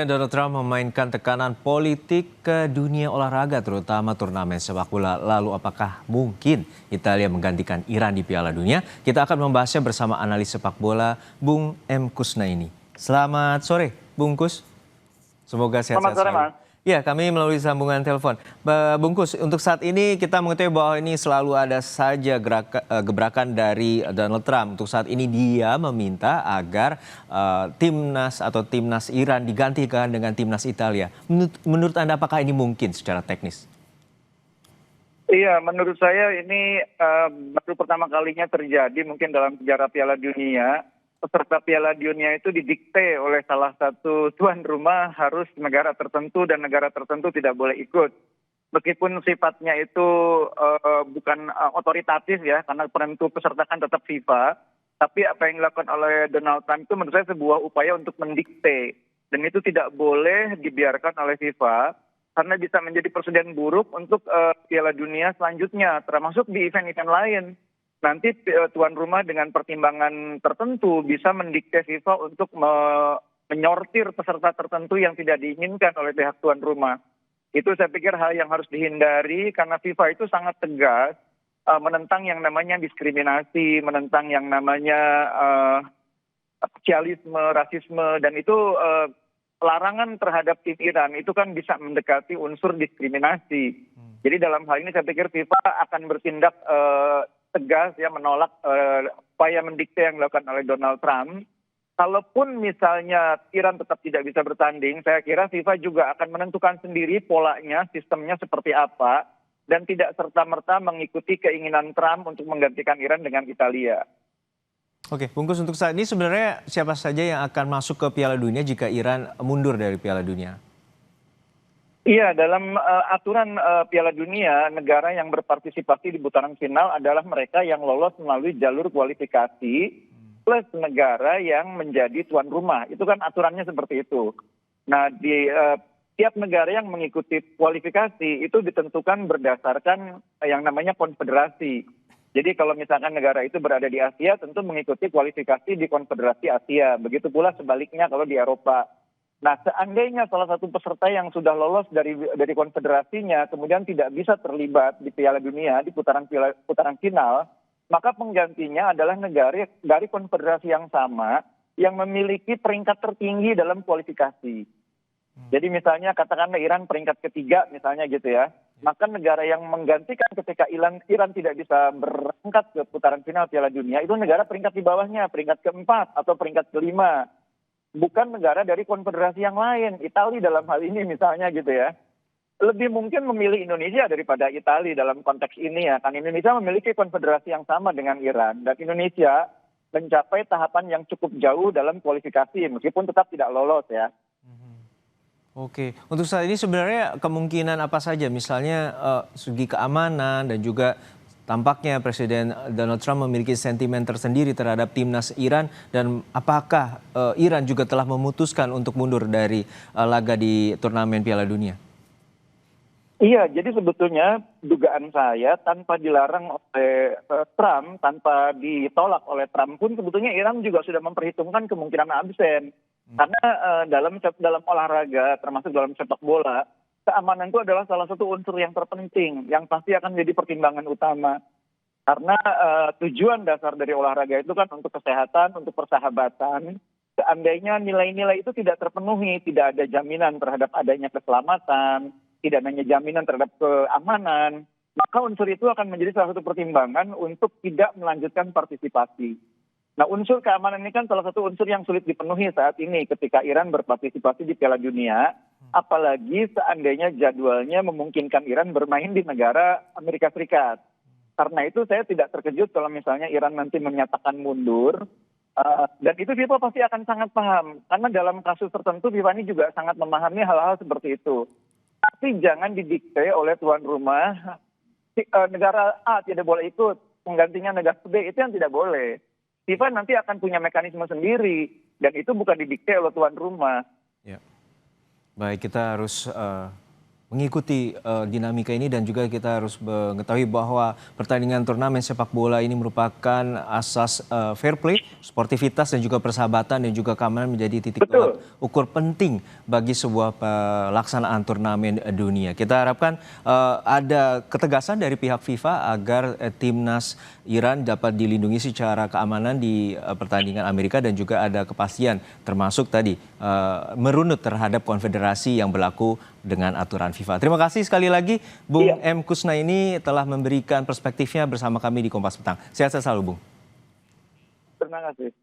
Donald Trump memainkan tekanan politik ke dunia olahraga, terutama turnamen sepak bola. Lalu apakah mungkin Italia menggantikan Iran di Piala Dunia? Kita akan membahasnya bersama analis sepak bola Bung M. Kusnaini. Selamat sore, Bung Kus. Semoga Selamat sehat-sehat sore, selalu. Mas. Ya, kami melalui sambungan telepon. Bungkus, untuk saat ini kita mengetahui bahwa ini selalu ada saja gebrakan dari Donald Trump. Untuk saat ini dia meminta agar timnas Iran digantikan dengan timnas Italia. Menurut Anda apakah ini mungkin secara teknis? Iya, menurut saya ini baru pertama kalinya terjadi mungkin dalam sejarah Piala Dunia. Peserta Piala Dunia itu didikte oleh salah satu tuan rumah harus negara tertentu dan negara tertentu tidak boleh ikut. Meskipun sifatnya itu bukan otoritatif ya, karena penentu peserta kan tetap FIFA. Tapi apa yang dilakukan oleh Donald Trump itu menurut saya sebuah upaya untuk mendikte. Dan itu tidak boleh dibiarkan oleh FIFA, karena bisa menjadi presiden buruk untuk Piala Dunia selanjutnya, termasuk di event-event lain. Nanti tuan rumah dengan pertimbangan tertentu bisa mendikte FIFA untuk menyortir peserta tertentu yang tidak diinginkan oleh pihak tuan rumah. Itu saya pikir hal yang harus dihindari karena FIFA itu sangat tegas menentang yang namanya diskriminasi, menentang yang namanya rasialisme, rasisme, dan itu larangan terhadap tim Iran itu kan bisa mendekati unsur diskriminasi. Jadi dalam hal ini saya pikir FIFA akan bertindak tegas ya, menolak upaya mendikte yang dilakukan oleh Donald Trump. Kalaupun misalnya Iran tetap tidak bisa bertanding, saya kira FIFA juga akan menentukan sendiri polanya, sistemnya seperti apa, dan tidak serta-merta mengikuti keinginan Trump untuk menggantikan Iran dengan Italia. Oke, Bungkus, untuk saat ini sebenarnya siapa saja yang akan masuk ke Piala Dunia jika Iran mundur dari Piala Dunia? Iya, dalam aturan Piala Dunia, negara yang berpartisipasi di putaran final adalah mereka yang lolos melalui jalur kualifikasi plus negara yang menjadi tuan rumah. Itu kan aturannya seperti itu. Nah, di tiap negara yang mengikuti kualifikasi itu ditentukan berdasarkan yang namanya konfederasi. Jadi kalau misalkan negara itu berada di Asia, tentu mengikuti kualifikasi di Konfederasi Asia. Begitu pula sebaliknya kalau di Eropa. Nah, seandainya salah satu peserta yang sudah lolos dari konfederasinya kemudian tidak bisa terlibat di Piala Dunia di putaran final, maka penggantinya adalah negara dari konfederasi yang sama yang memiliki peringkat tertinggi dalam kualifikasi. Jadi misalnya katakanlah Iran peringkat ketiga misalnya gitu ya, maka negara yang menggantikan ketika Iran tidak bisa berangkat ke putaran final Piala Dunia itu negara peringkat di bawahnya, peringkat keempat atau peringkat kelima. Bukan negara dari konfederasi yang lain. Italia dalam hal ini misalnya gitu ya. Lebih mungkin memilih Indonesia daripada Italia dalam konteks ini ya. Kan Indonesia memiliki konfederasi yang sama dengan Iran. Dan Indonesia mencapai tahapan yang cukup jauh dalam kualifikasi meskipun tetap tidak lolos ya. Oke, untuk saat ini sebenarnya kemungkinan apa saja? Misalnya segi keamanan dan juga tampaknya Presiden Donald Trump memiliki sentimen tersendiri terhadap timnas Iran, dan apakah Iran juga telah memutuskan untuk mundur dari laga di turnamen Piala Dunia? Iya, jadi sebetulnya dugaan saya tanpa dilarang oleh Trump, tanpa ditolak oleh Trump pun sebetulnya Iran juga sudah memperhitungkan kemungkinan absen. Karena dalam olahraga, termasuk dalam sepak bola, keamanan itu adalah salah satu unsur yang terpenting, yang pasti akan menjadi pertimbangan utama. Karena tujuan dasar dari olahraga itu kan untuk kesehatan, untuk persahabatan. Seandainya nilai-nilai itu tidak terpenuhi, tidak ada jaminan terhadap adanya keselamatan, tidak adanya jaminan terhadap keamanan, maka unsur itu akan menjadi salah satu pertimbangan untuk tidak melanjutkan partisipasi. Nah, unsur keamanan ini kan salah satu unsur yang sulit dipenuhi saat ini ketika Iran berpartisipasi di Piala Dunia, apalagi seandainya jadwalnya memungkinkan Iran bermain di negara Amerika Serikat. Karena itu saya tidak terkejut kalau misalnya Iran nanti menyatakan mundur, dan itu FIFA pasti akan sangat paham. Karena dalam kasus tertentu FIFA ini juga sangat memahami hal-hal seperti itu. Tapi jangan didikte oleh tuan rumah, negara A tidak boleh ikut, penggantinya negara B, itu yang tidak boleh. FIFA nanti akan punya mekanisme sendiri, dan itu bukan didikte oleh tuan rumah. Ya. Baik, kita harus mengikuti dinamika ini dan juga kita harus mengetahui bahwa pertandingan turnamen sepak bola ini merupakan asas fair play, sportivitas dan juga persahabatan dan juga keamanan menjadi titik tolak ukur penting bagi sebuah pelaksanaan turnamen dunia. Kita harapkan ada ketegasan dari pihak FIFA agar timnas Iran dapat dilindungi secara keamanan di pertandingan Amerika dan juga ada kepastian termasuk tadi merunut terhadap konfederasi yang berlaku dengan aturan FIFA. Terima kasih sekali lagi Bung M. Kusnaini telah memberikan perspektifnya bersama kami di Kompas Petang. Sehat selalu Bung. Terima kasih.